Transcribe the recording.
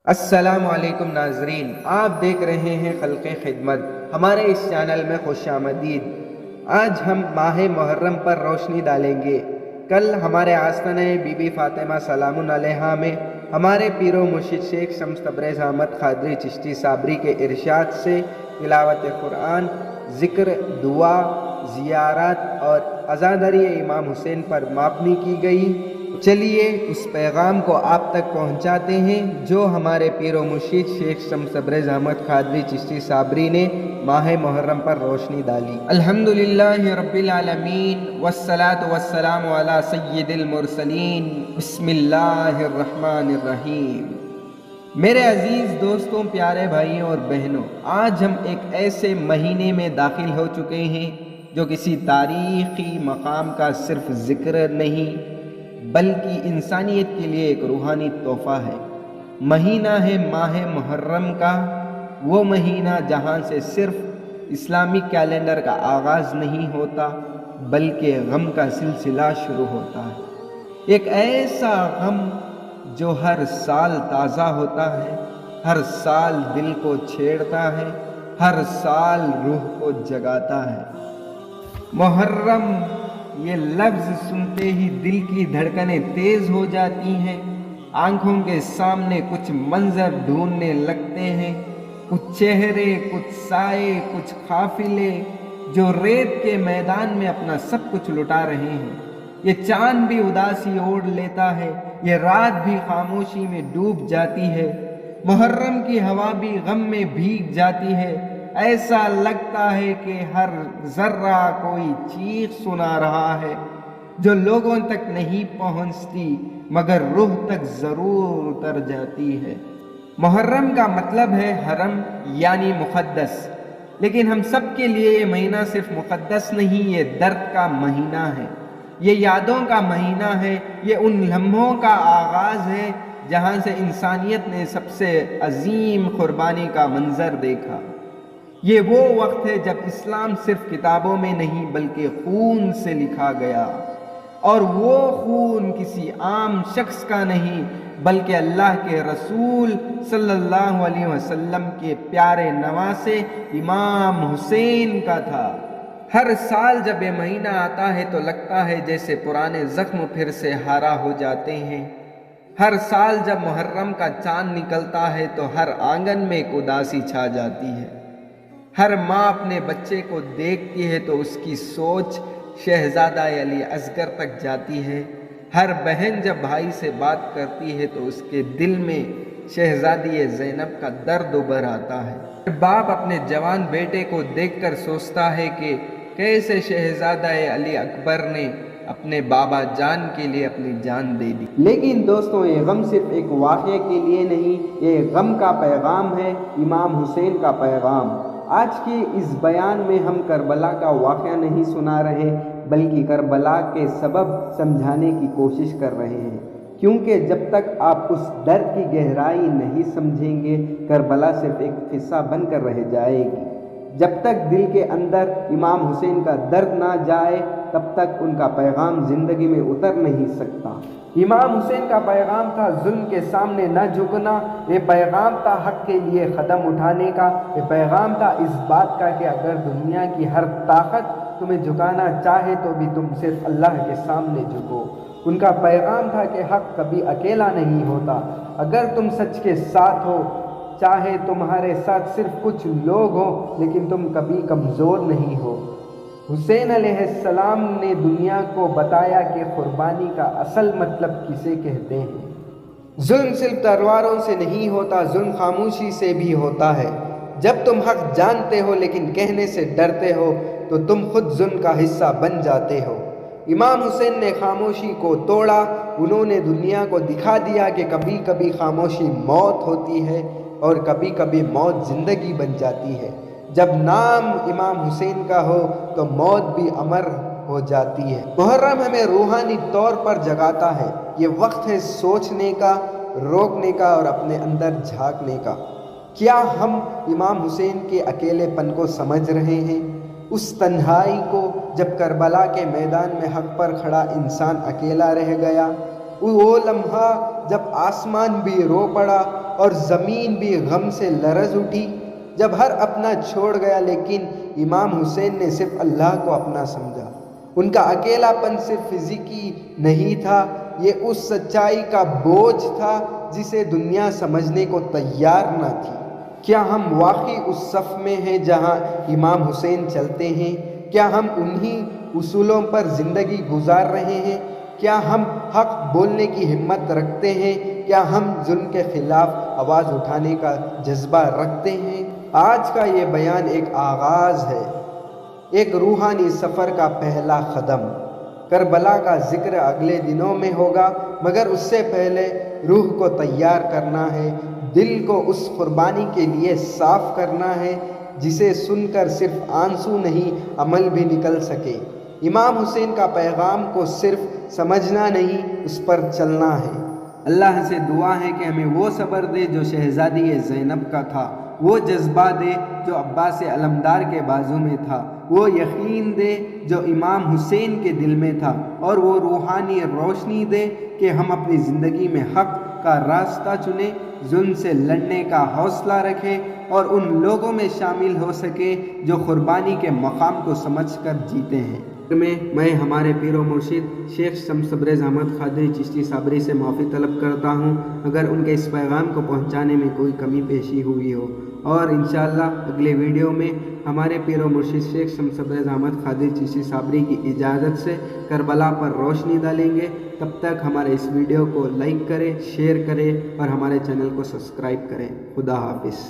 السلام علیکم ناظرین، آپ دیکھ رہے ہیں خلق خدمت۔ ہمارے اس چینل میں خوش آمدید۔ آج ہم ماہ محرم پر روشنی ڈالیں گے۔ کل ہمارے آستانہ بی بی فاطمہ سلام علیہا میں ہمارے پیر و مرشد شیخ شمس تبریز احمد قادری چشتی صابری کے ارشاد سے تلاوت قرآن، ذکر، دعا، زیارت اور عزاداری امام حسین پر مابنی کی گئی۔ چلیے اس پیغام کو آپ تک پہنچاتے ہیں جو ہمارے پیر و مرشد شیخ شمس تبریز احمد قادری چشتی صابری نے ماہ محرم پر روشنی ڈالی۔ الحمدللہ رب العالمین والصلاة والسلام علی سید المرسلین، بسم اللہ الرحمن الرحیم۔ میرے عزیز دوستوں، پیارے بھائیوں اور بہنوں، آج ہم ایک ایسے مہینے میں داخل ہو چکے ہیں جو کسی تاریخی مقام کا صرف ذکر نہیں بلکہ انسانیت کے لیے ایک روحانی تحفہ ہے۔ مہینہ ہے ماہ محرم کا، وہ مہینہ جہاں سے صرف اسلامی کیلنڈر کا آغاز نہیں ہوتا بلکہ غم کا سلسلہ شروع ہوتا ہے۔ ایک ایسا غم جو ہر سال تازہ ہوتا ہے، ہر سال دل کو چھیڑتا ہے، ہر سال روح کو جگاتا ہے۔ محرم یہ لفظ سنتے ہی دل کی دھڑکنیں تیز ہو جاتی ہیں، آنکھوں کے سامنے کچھ منظر ڈھونڈنے لگتے ہیں، کچھ چہرے، کچھ سائے، کچھ قافلے جو ریت کے میدان میں اپنا سب کچھ لٹا رہے ہیں۔ یہ چاند بھی اداسی اوڑھ لیتا ہے، یہ رات بھی خاموشی میں ڈوب جاتی ہے، محرم کی ہوا بھی غم میں بھیگ جاتی ہے۔ ایسا لگتا ہے کہ ہر ذرہ کوئی چیخ سنا رہا ہے جو لوگوں تک نہیں پہنچتی مگر روح تک ضرور اتر جاتی ہے۔ محرم کا مطلب ہے حرم یعنی مقدس، لیکن ہم سب کے لیے یہ مہینہ صرف مقدس نہیں، یہ درد کا مہینہ ہے، یہ یادوں کا مہینہ ہے، یہ ان لمحوں کا آغاز ہے جہاں سے انسانیت نے سب سے عظیم قربانی کا منظر دیکھا۔ یہ وہ وقت ہے جب اسلام صرف کتابوں میں نہیں بلکہ خون سے لکھا گیا، اور وہ خون کسی عام شخص کا نہیں بلکہ اللہ کے رسول صلی اللہ علیہ وسلم کے پیارے نواسے امام حسین کا تھا۔ ہر سال جب یہ مہینہ آتا ہے تو لگتا ہے جیسے پرانے زخم پھر سے ہارا ہو جاتے ہیں۔ ہر سال جب محرم کا چاند نکلتا ہے تو ہر آنگن میں ایک اداسی چھا جاتی ہے۔ ہر ماں اپنے بچے کو دیکھتی ہے تو اس کی سوچ شہزادہ علی اصغر تک جاتی ہے۔ ہر بہن جب بھائی سے بات کرتی ہے تو اس کے دل میں شہزادی زینب کا درد ابھر آتا ہے۔ باپ اپنے جوان بیٹے کو دیکھ کر سوچتا ہے کہ کیسے شہزادہ علی اکبر نے اپنے بابا جان کے لیے اپنی جان دے دی۔ لیکن دوستوں، یہ غم صرف ایک واقعے کے لیے نہیں، یہ غم کا پیغام ہے، امام حسین کا پیغام۔ آج کے اس بیان میں ہم کربلا کا واقعہ نہیں سنا رہے بلکہ کربلا کے سبب سمجھانے کی کوشش کر رہے ہیں، کیونکہ جب تک آپ اس درد کی گہرائی نہیں سمجھیں گے کربلا صرف ایک قصہ بن کر رہ جائے گی۔ جب تک دل کے اندر امام حسین کا درد نہ جائے تب تک ان کا پیغام زندگی میں اتر نہیں سکتا۔ امام حسین کا پیغام تھا ظلم کے سامنے نہ جھکنا، یہ پیغام تھا حق کے لیے قدم اٹھانے کا، یہ پیغام تھا اس بات کا کہ اگر دنیا کی ہر طاقت تمہیں جھکانا چاہے تو بھی تم صرف اللہ کے سامنے جھکو۔ ان کا پیغام تھا کہ حق کبھی اکیلا نہیں ہوتا، اگر تم سچ کے ساتھ ہو، چاہے تمہارے ساتھ صرف کچھ لوگ ہوں لیکن تم کبھی کمزور نہیں ہو۔ حسین علیہ السلام نے دنیا کو بتایا کہ قربانی کا اصل مطلب کسے کہتے ہیں۔ ظلم صرف تلواروں سے نہیں ہوتا، ظلم خاموشی سے بھی ہوتا ہے۔ جب تم حق جانتے ہو لیکن کہنے سے ڈرتے ہو تو تم خود ظلم کا حصہ بن جاتے ہو۔ امام حسین نے خاموشی کو توڑا، انہوں نے دنیا کو دکھا دیا کہ کبھی کبھی خاموشی موت ہوتی ہے اور کبھی کبھی موت زندگی بن جاتی ہے۔ جب نام امام حسین کا ہو تو موت بھی امر ہو جاتی ہے۔ محرم ہمیں روحانی طور پر جگاتا ہے، یہ وقت ہے سوچنے کا، روکنے کا اور اپنے اندر جھانکنے کا۔ کیا ہم امام حسین کے اکیلے پن کو سمجھ رہے ہیں؟ اس تنہائی کو جب کربلا کے میدان میں حق پر کھڑا انسان اکیلا رہ گیا، وہ لمحہ جب آسمان بھی رو پڑا اور زمین بھی غم سے لرز اٹھی جب ہر اپنا چھوڑ گیا، لیکن امام حسین نے صرف اللہ کو اپنا سمجھا۔ ان کا اکیلا پن صرف فزیکی نہیں تھا، یہ اس سچائی کا بوجھ تھا جسے دنیا سمجھنے کو تیار نہ تھی۔ کیا ہم واقعی اس صف میں ہیں جہاں امام حسین چلتے ہیں؟ کیا ہم انہی اصولوں پر زندگی گزار رہے ہیں؟ کیا ہم حق بولنے کی ہمت رکھتے ہیں؟ کیا ہم ظلم کے خلاف آواز اٹھانے کا جذبہ رکھتے ہیں؟ آج کا یہ بیان ایک آغاز ہے، ایک روحانی سفر کا پہلا قدم۔ کربلا کا ذکر اگلے دنوں میں ہوگا، مگر اس سے پہلے روح کو تیار کرنا ہے، دل کو اس قربانی کے لیے صاف کرنا ہے جسے سن کر صرف آنسو نہیں، عمل بھی نکل سکے۔ امام حسین کا پیغام کو صرف سمجھنا نہیں، اس پر چلنا ہے۔ اللہ سے دعا ہے کہ ہمیں وہ صبر دے جو شہزادی زینب کا تھا، وہ جذبہ دے جو عباس علمدار کے بازو میں تھا، وہ یقین دے جو امام حسین کے دل میں تھا، اور وہ روحانی روشنی دے کہ ہم اپنی زندگی میں حق کا راستہ چنیں، ظلم سے لڑنے کا حوصلہ رکھیں اور ان لوگوں میں شامل ہو سکے جو قربانی کے مقام کو سمجھ کر جیتے ہیں۔ میں ہمارے پیر و مرشد شیخ شمس تبریز احمد قادری چشتی صابری سے معافی طلب کرتا ہوں اگر ان کے اس پیغام کو پہنچانے میں کوئی کمی پیشی ہوئی ہو، اور انشاءاللہ اگلے ویڈیو میں ہمارے پیر و مرشد شیخ شمس تبریز احمد قادری چشتی صابری کی اجازت سے کربلا پر روشنی ڈالیں گے۔ تب تک ہمارے اس ویڈیو کو لائک کریں، شیئر کریں اور ہمارے چینل کو سبسکرائب کریں۔ خدا حافظ۔